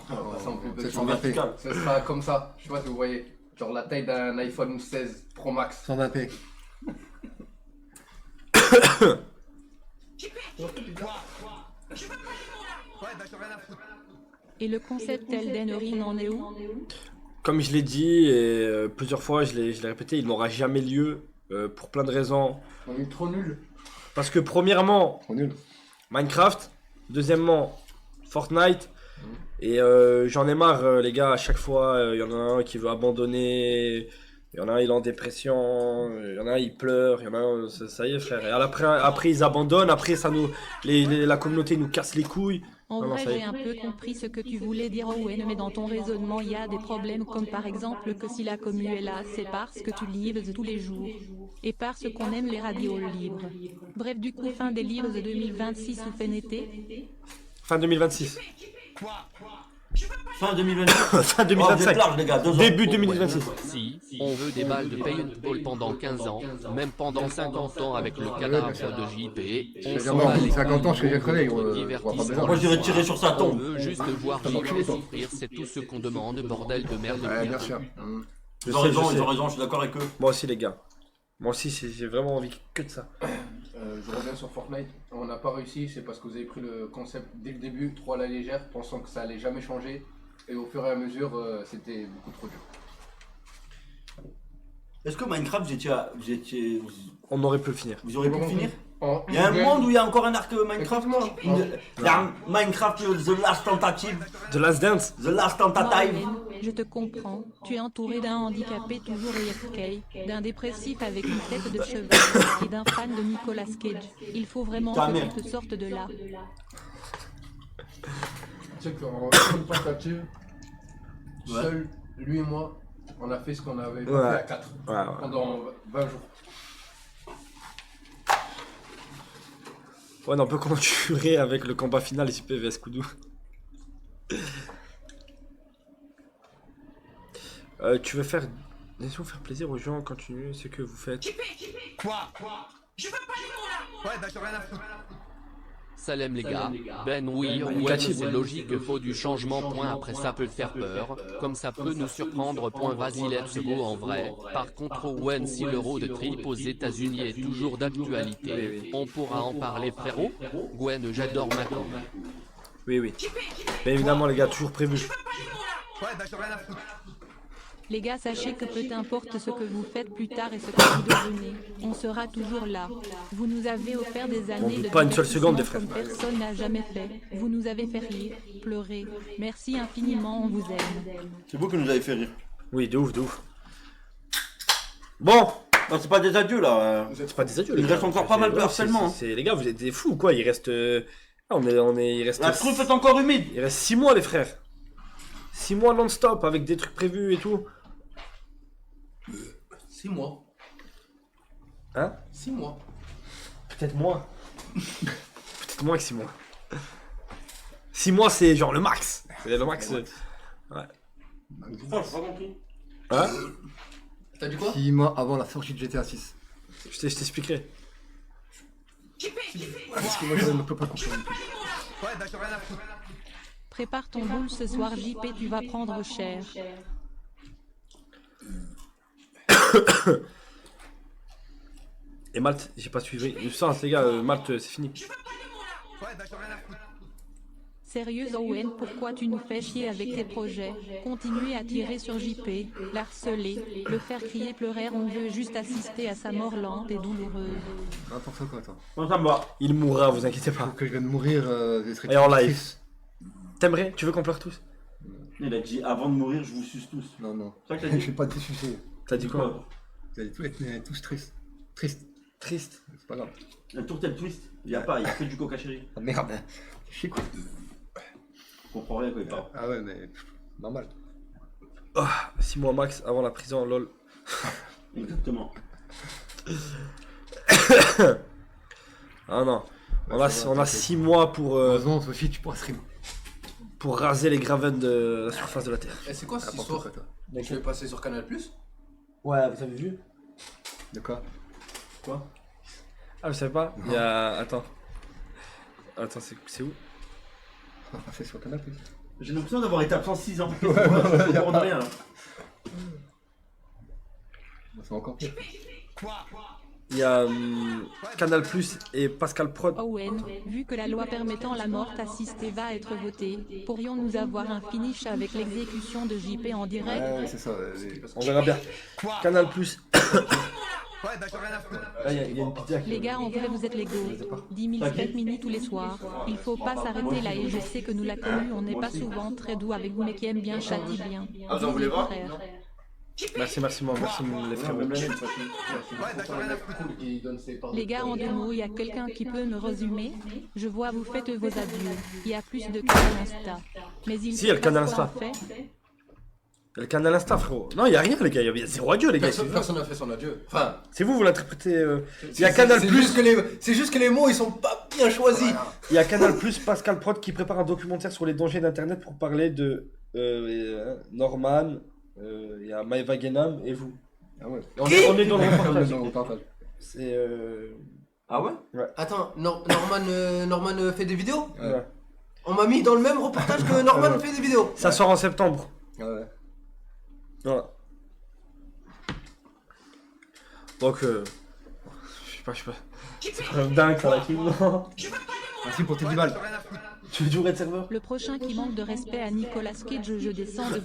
On va passer en plus petit. 720p. Vertical. Ça sera comme ça. Je sais pas si vous voyez. Genre la taille d'un iPhone 16 Pro Max. 120p. Et le concept Elden Ring en est où? Comme je l'ai dit et plusieurs fois, je l'ai répété, il n'aura jamais lieu pour plein de raisons. On est trop nul. Parce que premièrement, Trop nul. Minecraft, deuxièmement, Fortnite, et j'en ai marre les gars, à chaque fois, il y en a un qui veut abandonner, il y en a un il est en dépression, il y en a un il pleure, il y en a un, ça y est frère, et après ils abandonnent, après ça nous, la communauté nous casse les couilles. En Non, vrai, ça y est. j'ai un peu compris ce que tu voulais dire, Owen, mais dans ton raisonnement, il y a des problèmes comme par exemple que si la commu est là, c'est parce que tu livres tous les jours. Et parce qu'on aime les radios libres. Bref, du coup, fin des livres de 2026 ou fin été. Fin 2026. Fin 2026. Fin Oh, vous êtes 2025. large, les gars, 2 ans. Début 2026. Si, on veut des balles de paintball pendant 15 ans, même pendant 50 ans avec le cadavre de JP, on s'en Évidemment, bat les 50 ans, je serai déjà crevé, couilles, on divertissement. voit pas besoin. Moi, je dirais tirer sur sa On tombe. veut juste voir JP souffrir, c'est tout ce qu'on demande, bordel de merde. Ouais, bien sûr. Ils ont raison, je suis d'accord avec eux. Moi aussi, les gars. Moi aussi, j'ai vraiment envie que de ça. Je reviens sur Fortnite. On n'a pas réussi, c'est parce que vous avez pris le concept dès le début, trop à la légère, pensant que ça allait jamais changer. Et au fur et à mesure, c'était beaucoup trop dur. Est-ce que Minecraft, On aurait pu le finir. vous auriez pu le finir? En Il y a un une monde où il y a encore un arc Minecraft. Exactement. Il y a un Minecraft The Last Tentative. The Last Dance. The Last Moi, Tentative. Owen, je te comprends. Tu es entouré d'un handicapé toujours AFK, d'un dépressif avec une tête de cheval et d'un fan de Nicolas Cage. Il faut vraiment Ta que mère. tu te sortes de là. Tu sais qu'en une tentative, Ouais. seul, lui et moi, on a fait ce qu'on avait Ouais. fait à 4 Ouais, ouais. pendant 20 jours. Ouais, non, on peut continuer avec le combat final JP vs Koudou. Tu veux faire... Laissons faire plaisir aux gens, continuez ce que vous faites. Salem les gars, Ben oui, ouais, Cathy. c'est logique, faut du changement, point, après ça peut faire peur, comme ça peut nous surprendre, point, vas-y let's go en vrai. Par contre Owen, si l'euro de trip aux États-Unis est toujours d'actualité, on pourra en parler frérot. Gwen, j'adore Macron. Oui, oui. Bien évidemment, les gars, toujours prévu. Les gars, sachez que peu importe ce que vous faites plus tard et ce que vous devenez, on sera toujours là. Vous nous avez offert des années doute de pas une seule seconde, divertissement des frères. comme personne n'a jamais fait. Vous nous avez fait rire, pleurer. Merci infiniment, on vous aime. C'est vous qui nous avez fait rire. Oui, de ouf, de ouf. Bon, Non, c'est pas des adieux là. c'est pas des adieux. Il les gars. reste encore pas mal de C'est- harcèlement, Les gars, vous êtes des fous, quoi. Il reste... il reste... La truffe est encore humide. Il reste 6 mois, les frères. 6 mois non-stop, avec des trucs prévus et tout. 6 mois. Hein? 6 mois. Peut-être moins. Peut-être moins que 6 mois. 6 mois, c'est genre le max. C'est le max. Ouais. Oh, j'ai pas compris. Hein? T'as dit quoi? 6 mois avant la sortie de GTA 6. Je t'expliquerai. Parce que moi je ne peux pas comprendre. Prépare ton boule ce soir, JP, tu vas prendre cher. Et Malte, j'ai pas suivi. Le sens, les gars, Malte, c'est fini. Sérieux Owen, pourquoi tu nous fais chier avec tes projets? Continuez à tirer sur JP, l'harceler, le faire crier pleurer, on veut juste assister à sa mort lente et douloureuse. N'importe quoi, attends. Non, ça me va. Il mourra, vous inquiétez Faut pas. que je vienne de mourir, je serai Et en live. triste. T'aimerais? Tu veux qu'on pleure tous? Il a dit avant de mourir, je vous suce tous. Non, non. C'est ça que t'as Je dit. vais pas te sucer. T'as dit quoi? Vous allez tous être tous tristes. Triste. Triste. C'est pas grave. Un tourtel twist. Il y a pas, il y a que du coca chéri. Ah merde. Je sais quoi. Je comprends rien quoi, il parle. Ah ouais, mais normal. 6 mois max avant la prison, lol. Exactement. Ah non. On a 6 mois Heureusement, Sophie, tu pourras stream. pour raser les gravens de la surface de la Terre. Et c'est quoi cette N'importe histoire? quoi, toi. Tu es passé sur Canal Plus? Ouais, vous avez vu? De quoi? Quoi? Ah, vous savez pas? Il y a... Attends, c'est où? C'est sur Canal Plus. J'ai l'impression d'avoir été absent 6 ans. Je comprends rien là. C'est encore pire. Il y a Canal Plus et Pascal Prod. Owen, vu que la loi permettant la mort assistée va être votée, pourrions-nous avoir un finish avec l'exécution de JP en direct? Ouais, c'est ça. On verra bien. Canal Plus. Là, il y a une pizza qui... Les gars, en vrai, vous êtes légaux. 10 000 steaks mini tous les soirs. Il faut pas s'arrêter là et je sais que nous la connue, on n'est pas souvent très doux avec vous, mais qui aime bien, châtie bien. Ah, vous en voulez voir? Frère. Merci les frères. Même l'année, de toute façon. Qui donne ses pardons. Les gars, en deux mots, il y a quelqu'un qui peut me résumer? Je vois, vous faites vos adieux. Il y a plus de canal Insta. Mais il Si, il y a le se passe canal quoi, Insta. en fait? Il y a le canal Insta, frérot. Non, il y a rien, les gars. Il y a zéro adieu, les gars. Personne n'a fait son adieu. Enfin, C'est vous l'interprétez. Il y a Canal Plus. C'est juste que les mots ils sont pas bien choisis. Il y a Canal Plus, Pascal Prod qui prépare un documentaire sur les dangers d'Internet pour parler de Norman, il y a Maëva Guénam et vous. Ah ouais. On est dans le On est reportage. dans le reportage. C'est. Ah ouais? Attends, Norman fait des vidéos? Ouais. On m'a mis dans le même reportage que Norman fait des vidéos. Ça sort en septembre. Ah ouais. Voilà. Donc, je sais pas. C'est quand même dingue ça, la team, non? Merci pour tes 10 balles. Tu veux du red serveur? Le prochain qui manque de respect à Nicolas Cage, je descends de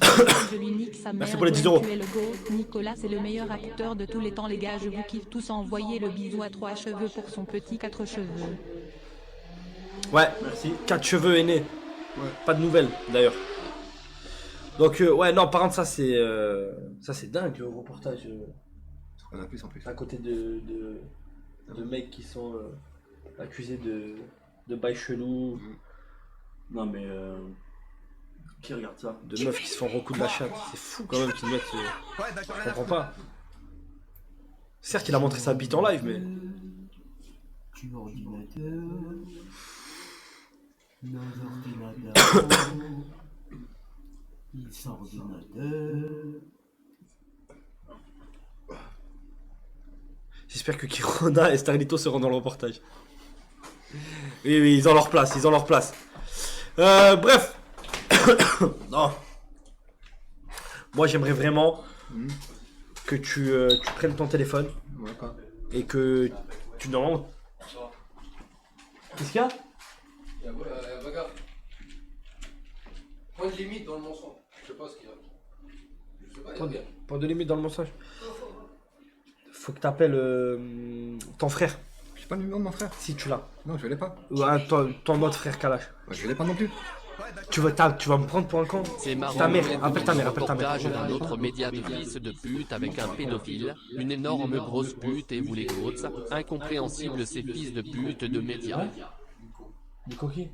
je lui nique sa mère. Merci pour les 10 euros. Tu es le GOAT. Nicolas c'est le meilleur acteur de tous les temps les gars, je vous kiffe tous, envoyez le bisou à 3 cheveux pour son petit 4 cheveux. Ouais, merci. 4 cheveux aînés. Ouais. Pas de nouvelles, d'ailleurs. Donc, ouais, non, par contre, ça c'est dingue, le reportage. On a plus en plus. À côté de mecs qui sont accusés de bail chelou. Non mais qui regarde ça? De meufs qui se font recoudre la chatte. C'est fou quand même qu'ils mettent. Je comprends pas. Certes, il a montré sa bite en live, mais. Tu ordinateur. Nos ordinateurs. Ils sont ordinateurs. J'espère que Kironda et Starlito seront dans le reportage. Oui, ils ont leur place, bref. Non. Moi, j'aimerais vraiment que tu prennes ton téléphone Ouais, quoi. et que tu... Non. Qu'est-ce qu'il y a? Bagarre. Point de limite dans le mensonge. Je sais pas ce qu'il y a. Je sais pas, il y a bien. Pas de limite dans le mensonge. Faut que t'appelles ton frère, J'ai pas le numéro de mon frère. si tu l'as. Non, je l'ai pas. Ou ton autre frère Kalash. Ouais, je l'ai pas non plus. Tu vas me prendre pour un con? C'est marrant. Ta mère, mais appelle ta mère, appelle ta reportage mère. d'un autre média de fils de pute avec un pédophile, une énorme grosse pute et vous les côtes, incompréhensible ces fils de pute de médias. Du coquille.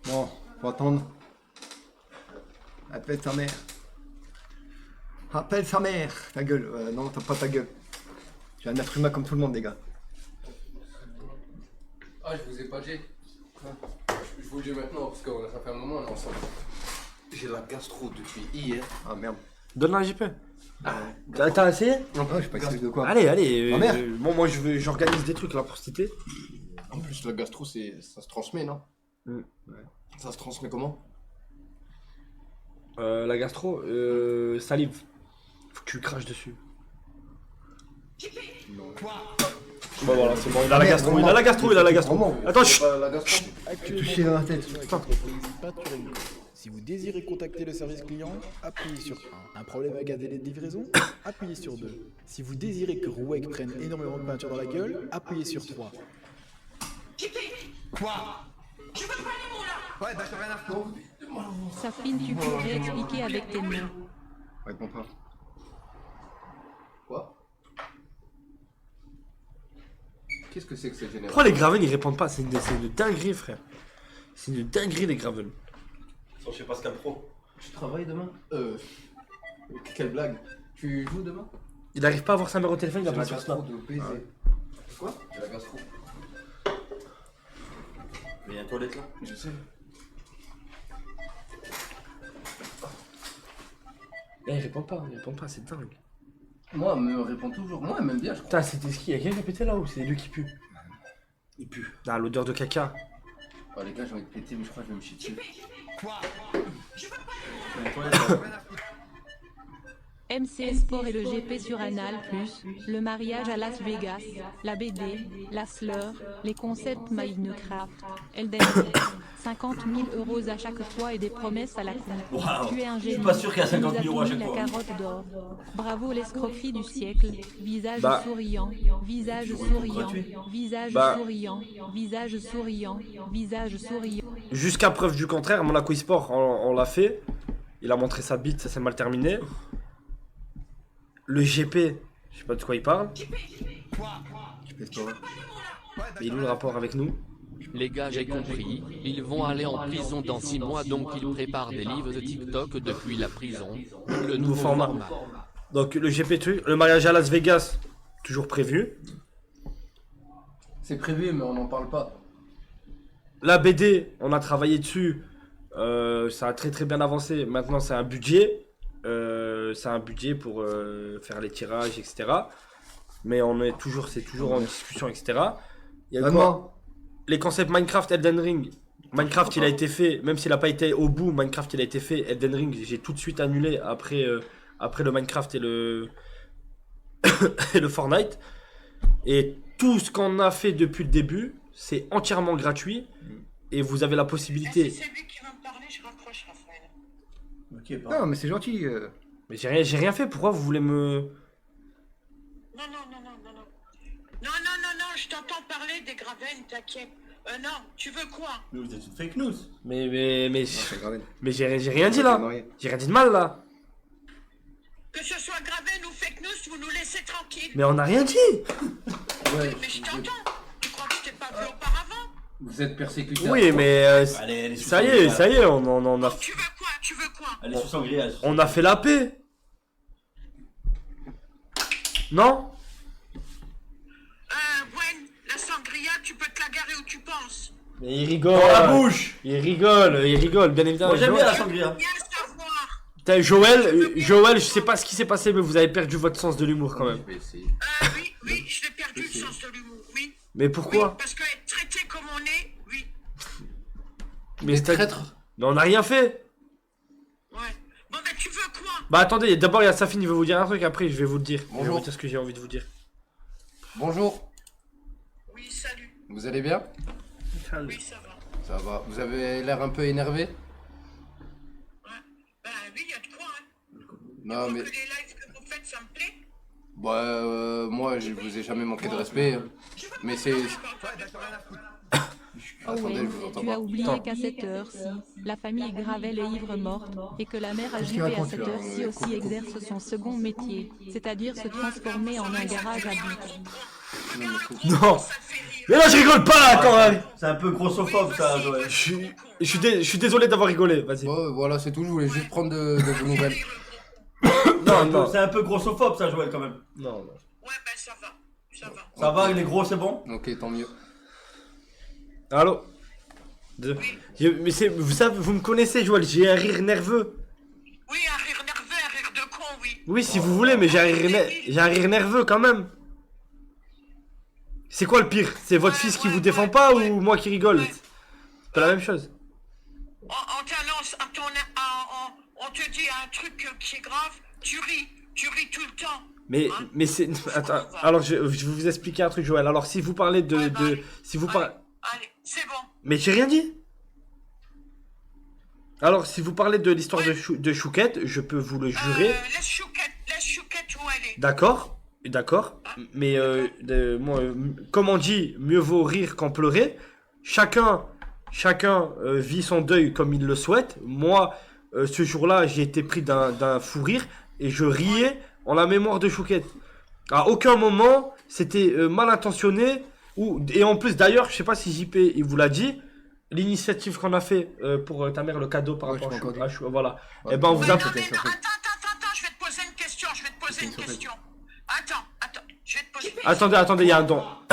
Bon, faut attendre. Appelle sa mère. Appelle sa mère. Ta gueule. Non, t'as pas ta gueule. J'ai un être humain comme tout le monde, les gars. Ah, je vous ai pas dit. Je vous le dis maintenant parce que ça fait un moment on est ensemble. J'ai la gastro depuis hier. Ah merde. Donne la JP. T'as essayé? Non, je sais pas essayé de quoi. Allez, Ma mère. bon, moi j'organise des trucs là pour cet été. En plus, la gastro, ça se transmet, non? Ouais. Ça se transmet comment? La gastro, salive. Faut que tu craches dessus. Bah voilà, c'est bon, il a la gastro, il a la gastro, il a la gastro. Vraiment. Attends, chut. La gastro. Tu te chies dans la tête. Si vous désirez contacter le service client, appuyez sur 1. Un problème avec un délai de livraison, appuyez sur 2. Si vous désirez que Rouek prenne énormément de peinture dans la gueule, appuyez sur 3. Safine, tu pourrais expliquer avec tes mots. Réponds pas. Quoi? Qu'est-ce que c'est que cette génération? Pourquoi les Graven ils répondent pas? C'est une dinguerie, frère. C'est une dinguerie, les Graven. Ils sont chez Pascal Pro. Tu travailles demain? Quelle blague? Tu joues demain? Il arrive pas à voir sa mère au téléphone, il J'ai va la pas sur gastro Snap. de baiser. Quoi? J'ai la gastro. Mais il y a une toilette là. Je sais. Eh, il répond pas, c'est dingue. Moi, elle me répond toujours. Moi, elle m'aime bien, je crois. Putain, c'était ce qu'il y a quelqu'un qui a pété là ou c'est lui qui pue? Il pue. Ah, l'odeur de caca. Oh, les gars, j'ai envie de péter, mais je crois que je vais me chier dessus. Il y a une toilette là. MC Sport et le GP sur Anal+, le mariage à Las Vegas, la BD, la slur, les concepts Minecraft, Elden Ring, 50 000 € à chaque fois et des promesses à la con. Waouh. Tu es un Je suis génie. pas sûr qu'il y a 50 Tu 000 nous € as à chaque promis fois. la carotte d'or. Bravo l'escroquerie du siècle. Visage Bah. souriant, visage Tu vois, souriant, gratuit. visage Bah. souriant, visage souriant, visage souriant. Jusqu'à preuve du contraire, Monaco eSport, on l'a fait. Il a montré sa bite, ça s'est mal terminé. le GP, je sais pas de quoi il parle. Je pèse pas. Mais il est où le rapport avec nous? Les gars, j'ai compris. Ils vont aller en prison dans 6 mois, donc ils préparent des livres de TikTok depuis la prison. Le nouveau format. Donc le GP truc, le mariage à Las Vegas, toujours prévu. C'est prévu, mais on n'en parle pas. La BD, on a travaillé dessus. Ça a très très bien avancé. Maintenant, c'est un budget. C'est un budget pour faire les tirages, etc. Mais c'est toujours en discussion, etc. Il y a quoi? Les concepts Minecraft, Elden Ring. Minecraft, il a été fait, même s'il n'a pas été au bout, Minecraft, il a été fait. Elden Ring, j'ai tout de suite annulé après le Minecraft et le et le Fortnite. Et tout ce qu'on a fait depuis le début, c'est entièrement gratuit. Et vous avez la possibilité. Si c'est lui qui va me parler, je raccroche, Raphaël. Ok, Non, mais c'est gentil. Mais j'ai rien fait, pourquoi vous voulez me... Non, je t'entends parler des Graven, t'inquiète. Non, tu veux quoi? Mais vous êtes une fake news. Mais C'est grave. j'ai rien dit là. J'ai rien dit de mal là. Que ce soit Graven ou fake news, vous nous laissez tranquille. Mais on n'a rien dit. Ouais, Mais je t'entends. Tu crois que je t'ai pas vu auparavant? vous êtes persécuteur. Oui, mais Allez, sous ça y sangria. est, on a... Tu veux quoi? Allez, sous sangria. On a fait la paix. Non? Gwen, la sangria, tu peux te la garer où tu penses. Mais il rigole. Dans la bouche. Il rigole, bien évidemment. Moi j'aime bien la sangria. Bien savoir. Putain, Joël, je sais pas ce qui s'est passé, mais vous avez perdu votre sens de l'humour quand même. Je vais essayer. Oui, je l'ai perdu le sens de l'humour, oui. Mais Oui, pourquoi? parce que être traité comme on est, oui. Mais c'est traître. Mais on n'a rien fait. Ouais. Bon, ben, tu veux quoi? Bah attendez, d'abord il y a Safine, il veut vous dire un truc, après je vais vous le dire. Je vais Bonjour. vous dire ce que j'ai envie de vous dire. Bonjour, Oui, salut. vous allez bien? Oui, ça va. Ça va. Vous avez l'air un peu énervé? Ben oui, il y a de quoi, hein. Non, mais. Que les lives que vous faites, ça me plaît. Bah, moi, je vous ai jamais manqué de respect. Mais c'est. Attendez, je Owen, vous entends tu pas. as oublié qu'à cette heure-ci, la famille Gravel est ivre morte, et que la mère Qu'est-ce qu'il âgée à raconte, cette là heure-ci aussi exerce son second métier, c'est-à-dire se transformer en un garage à but. Non. Mais là je rigole pas là quand même. C'est un peu grossophobe ça, Joël. Je suis désolé d'avoir rigolé, vas-y. Bon, voilà, c'est tout. Je voulais juste prendre de vos nouvelles. Non. C'est un peu grossophobe ça, Joël, quand même. Non. Ouais, ben ça va. Ça va. Ça va, il est gros, c'est bon? Ok, tant mieux. Allô. Mais vous savez, vous me connaissez Joël, j'ai un rire nerveux. Oui, un rire nerveux, un rire de con, oui. Oui si vous voulez, mais j'ai un rire nerveux quand même. C'est quoi le pire? C'est votre fils qui vous défend pas ou moi qui rigole? C'est pas la même chose. On t'annonce, on te dit un truc qui est grave, tu ris tout le temps. Mais c'est... Attends, alors je vais vous expliquer un truc Joël. Alors si vous parlez si vous parlez... Allez, c'est bon. Mais j'ai rien dit. Alors si vous parlez de l'histoire de Chouquette, je peux vous le jurer. Laisse Chouquette où elle est. D'accord. Mais moi, comme on dit, mieux vaut rire qu'en pleurer. Chacun vit son deuil comme il le souhaite. Moi, ce jour-là, j'ai été pris d'un fou rire et je riais en la mémoire de Chouquette. À aucun moment, c'était mal intentionné. Et en plus, d'ailleurs, je sais pas si JP il vous l'a dit, l'initiative qu'on a fait pour ta mère, le cadeau par rapport à Chou, voilà. Ouais, Et ben, on vous a... Attends, je vais te poser une question. Attends, je vais te poser une question. Attendez, il y a un don.